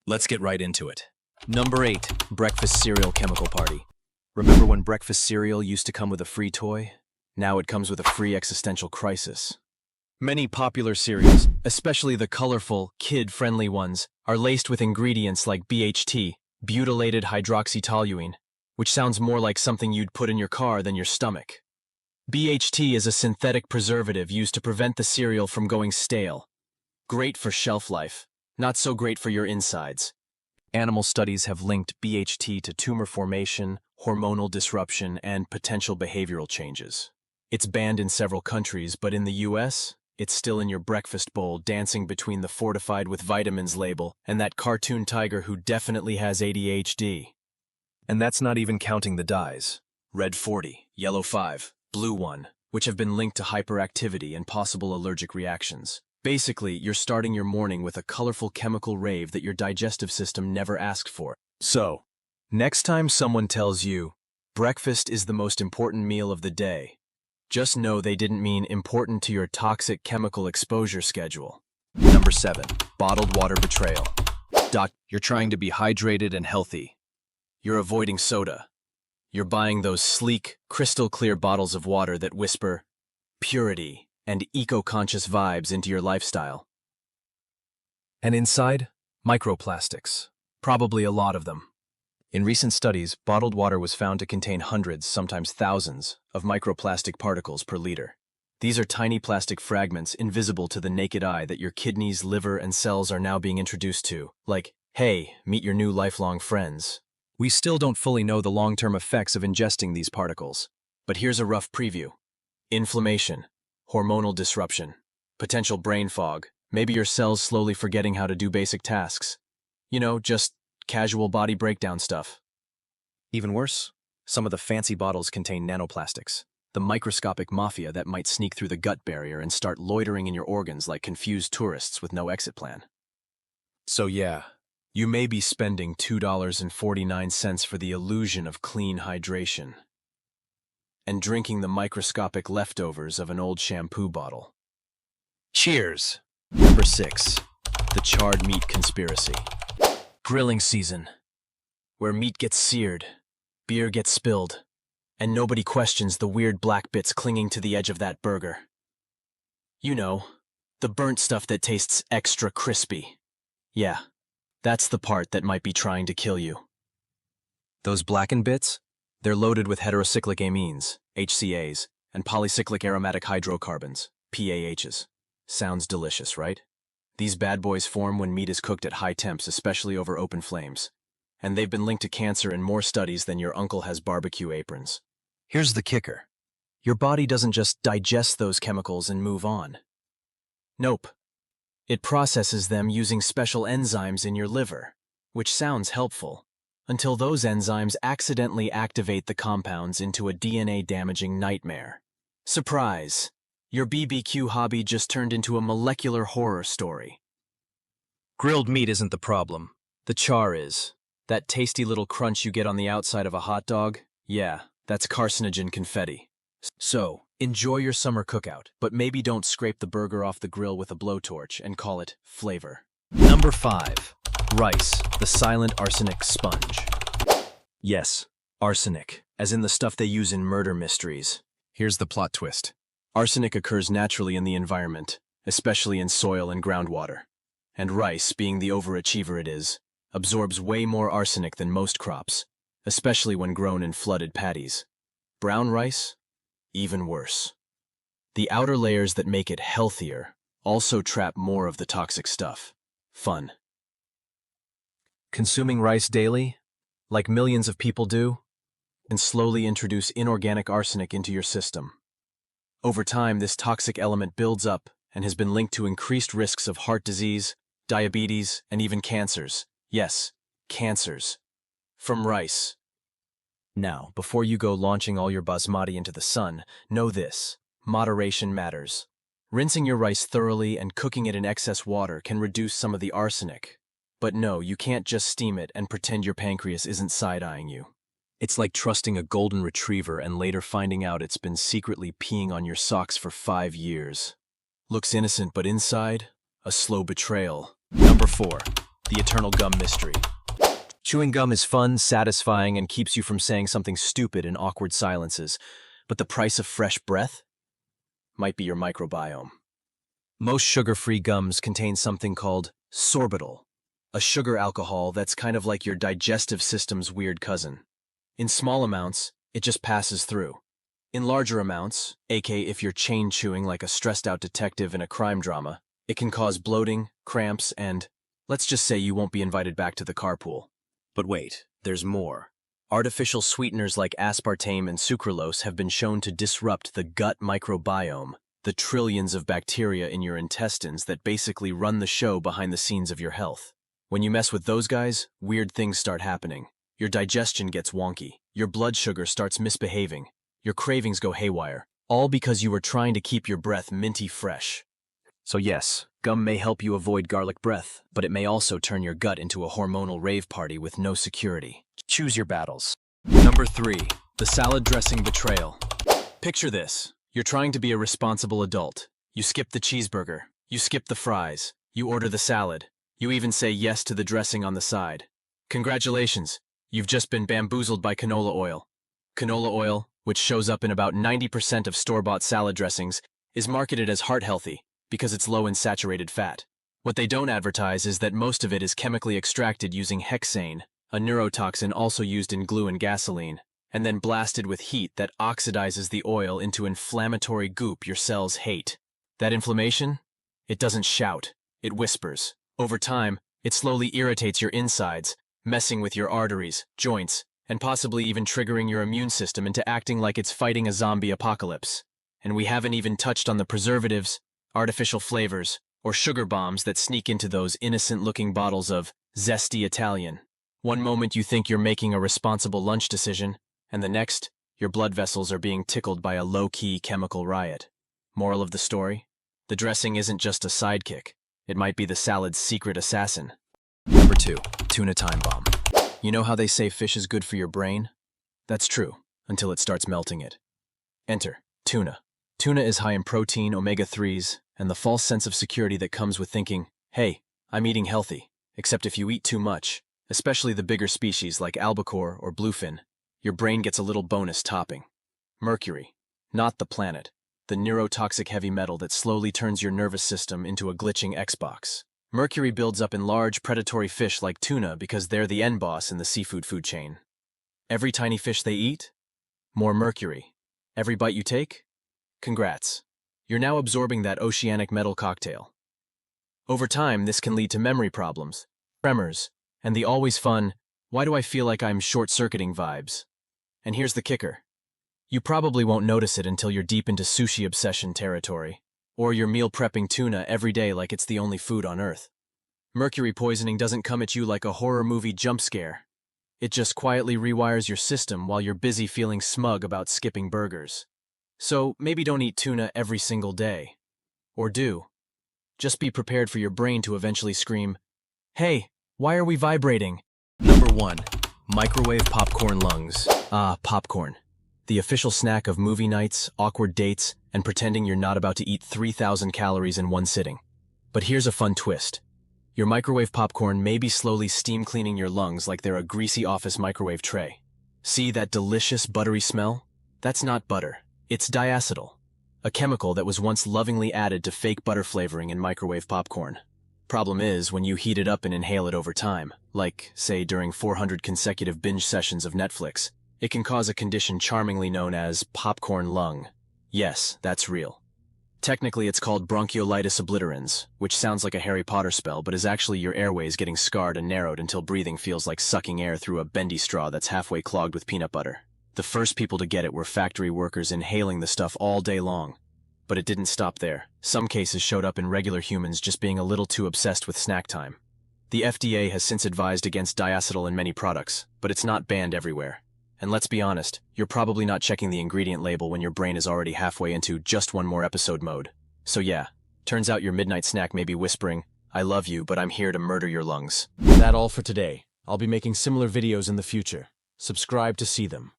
Let's get right into it. Number 8. Breakfast Cereal Chemical Party. Remember when breakfast cereal used to come with a free toy? Now it comes with a free existential crisis. Many popular cereals, especially the colorful, kid-friendly ones, are laced with ingredients like BHT, butylated hydroxytoluene, which sounds more like something you'd put in your car than your stomach. BHT is a synthetic preservative used to prevent the cereal from going stale. Great for shelf life, not so great for your insides. Animal studies have linked BHT to tumor formation, hormonal disruption, and potential behavioral changes. It's banned in several countries, but in the US, it's still in your breakfast bowl, dancing between the fortified with vitamins label and that cartoon tiger who definitely has ADHD. And that's not even counting the dyes. Red 40, yellow 5, blue 1, which have been linked to hyperactivity and possible allergic reactions. Basically, you're starting your morning with a colorful chemical rave that your digestive system never asked for. So, next time someone tells you, breakfast is the most important meal of the day, just know they didn't mean important to your toxic chemical exposure schedule. Number 7. Bottled water betrayal. You're trying to be hydrated and healthy. You're avoiding soda. You're buying those sleek, crystal-clear bottles of water that whisper purity and eco-conscious vibes into your lifestyle. And inside, microplastics. Probably a lot of them. In recent studies, bottled water was found to contain hundreds, sometimes thousands, of microplastic particles per liter. These are tiny plastic fragments invisible to the naked eye that your kidneys, liver, and cells are now being introduced to. Like, hey, meet your new lifelong friends. We still don't fully know the long-term effects of ingesting these particles. But here's a rough preview. Inflammation, hormonal disruption, potential brain fog, maybe your cells slowly forgetting how to do basic tasks. You know, just casual body breakdown stuff. Even worse, some of the fancy bottles contain nanoplastics, the microscopic mafia that might sneak through the gut barrier and start loitering in your organs like confused tourists with no exit plan. So yeah, you may be spending $2.49 for the illusion of clean hydration and drinking the microscopic leftovers of an old shampoo bottle. Cheers! Number 6. The charred meat conspiracy. Grilling season, where meat gets seared, beer gets spilled, and nobody questions the weird black bits clinging to the edge of that burger. You know, the burnt stuff that tastes extra crispy. Yeah, that's the part that might be trying to kill you. Those blackened bits? They're loaded with heterocyclic amines, HCAs, and polycyclic aromatic hydrocarbons, PAHs. Sounds delicious, right? These bad boys form when meat is cooked at high temps, especially over open flames. And they've been linked to cancer in more studies than your uncle has barbecue aprons. Here's the kicker. Your body doesn't just digest those chemicals and move on. Nope. It processes them using special enzymes in your liver, which sounds helpful, until those enzymes accidentally activate the compounds into a DNA-damaging nightmare. Surprise! Your BBQ hobby just turned into a molecular horror story. Grilled meat isn't the problem. The char is. That tasty little crunch you get on the outside of a hot dog? Yeah, that's carcinogen confetti. So, enjoy your summer cookout, but maybe don't scrape the burger off the grill with a blowtorch and call it flavor. Number 5. Rice, the silent arsenic sponge. Yes, arsenic, as in the stuff they use in murder mysteries. Here's the plot twist. Arsenic occurs naturally in the environment, especially in soil and groundwater. And rice, being the overachiever it is, absorbs way more arsenic than most crops, especially when grown in flooded paddies. Brown rice? Even worse. The outer layers that make it healthier also trap more of the toxic stuff. Fun. Consuming rice daily, like millions of people do, can slowly introduce inorganic arsenic into your system. Over time, this toxic element builds up and has been linked to increased risks of heart disease, diabetes, and even cancers. Yes, cancers. From rice. Now, before you go launching all your basmati into the sun, know this: moderation matters. Rinsing your rice thoroughly and cooking it in excess water can reduce some of the arsenic. But no, you can't just steam it and pretend your pancreas isn't side-eyeing you. It's like trusting a golden retriever and later finding out it's been secretly peeing on your socks for 5 years. Looks innocent, but inside, a slow betrayal. Number 4. the eternal gum mystery. Chewing gum is fun, satisfying, and keeps you from saying something stupid in awkward silences. But the price of fresh breath might be your microbiome. Most sugar-free gums contain something called sorbitol, a sugar alcohol that's kind of like your digestive system's weird cousin. In small amounts, it just passes through. In larger amounts, aka if you're chain chewing like a stressed-out detective in a crime drama, it can cause bloating, cramps, and let's just say you won't be invited back to the carpool. But wait, there's more. Artificial sweeteners like aspartame and sucralose have been shown to disrupt the gut microbiome, the trillions of bacteria in your intestines that basically run the show behind the scenes of your health. When you mess with those guys, weird things start happening. Your digestion gets wonky, your blood sugar starts misbehaving, your cravings go haywire, all because you were trying to keep your breath minty fresh. So yes, gum may help you avoid garlic breath, but it may also turn your gut into a hormonal rave party with no security. Choose your battles. Number 3. The salad dressing betrayal. Picture this. You're trying to be a responsible adult. You skip the cheeseburger. You skip the fries. You order the salad. You even say yes to the dressing on the side. Congratulations. You've just been bamboozled by canola oil. Canola oil, which shows up in about 90% of store-bought salad dressings, is marketed as heart-healthy because it's low in saturated fat. What they don't advertise is that most of it is chemically extracted using hexane, a neurotoxin also used in glue and gasoline, and then blasted with heat that oxidizes the oil into inflammatory goop your cells hate. That inflammation? It doesn't shout, it whispers. Over time, it slowly irritates your insides, messing with your arteries, joints, and possibly even triggering your immune system into acting like it's fighting a zombie apocalypse. And we haven't even touched on the preservatives, artificial flavors, or sugar bombs that sneak into those innocent-looking bottles of zesty Italian. One moment you think you're making a responsible lunch decision, and the next, your blood vessels are being tickled by a low-key chemical riot. Moral of the story? The dressing isn't just a sidekick. It might be the salad's secret assassin. Number 2. Tuna time bomb. You know how they say fish is good for your brain? That's true, until it starts melting it. Enter tuna. Tuna is high in protein, omega-3s, and the false sense of security that comes with thinking, hey, I'm eating healthy. Except if you eat too much, especially the bigger species like albacore or bluefin, your brain gets a little bonus topping. Mercury, not the planet, the neurotoxic heavy metal that slowly turns your nervous system into a glitching Xbox. Mercury builds up in large predatory fish like tuna because they're the end boss in the seafood food chain. Every tiny fish they eat? More mercury. Every bite you take? Congrats. You're now absorbing that oceanic metal cocktail. Over time, this can lead to memory problems, tremors, and the always fun, why do I feel like I'm short-circuiting vibes? And here's the kicker. You probably won't notice it until you're deep into sushi obsession territory, or you're meal prepping tuna every day like it's the only food on Earth. Mercury poisoning doesn't come at you like a horror movie jump scare. It just quietly rewires your system while you're busy feeling smug about skipping burgers. So maybe don't eat tuna every single day. Or do. Just be prepared for your brain to eventually scream, hey, why are we vibrating? Number 1. Microwave popcorn lungs. Ah, popcorn. The official snack of movie nights, awkward dates, and pretending you're not about to eat 3,000 calories in one sitting. But here's a fun twist. Your microwave popcorn may be slowly steam cleaning your lungs like they're a greasy office microwave tray. See that delicious buttery smell? That's not butter. It's diacetyl, a chemical that was once lovingly added to fake butter flavoring in microwave popcorn. Problem is, when you heat it up and inhale it over time, like, say, during 400 consecutive binge sessions of Netflix, it can cause a condition charmingly known as popcorn lung. Yes, that's real. Technically, it's called bronchiolitis obliterans, which sounds like a Harry Potter spell, but is actually your airways getting scarred and narrowed until breathing feels like sucking air through a bendy straw that's halfway clogged with peanut butter. The first people to get it were factory workers inhaling the stuff all day long. But it didn't stop there. Some cases showed up in regular humans just being a little too obsessed with snack time. The FDA has since advised against diacetyl in many products, but it's not banned everywhere. And let's be honest, you're probably not checking the ingredient label when your brain is already halfway into just one more episode mode. So yeah, turns out your midnight snack may be whispering, I love you, but I'm here to murder your lungs. That's all for today. I'll be making similar videos in the future. Subscribe to see them.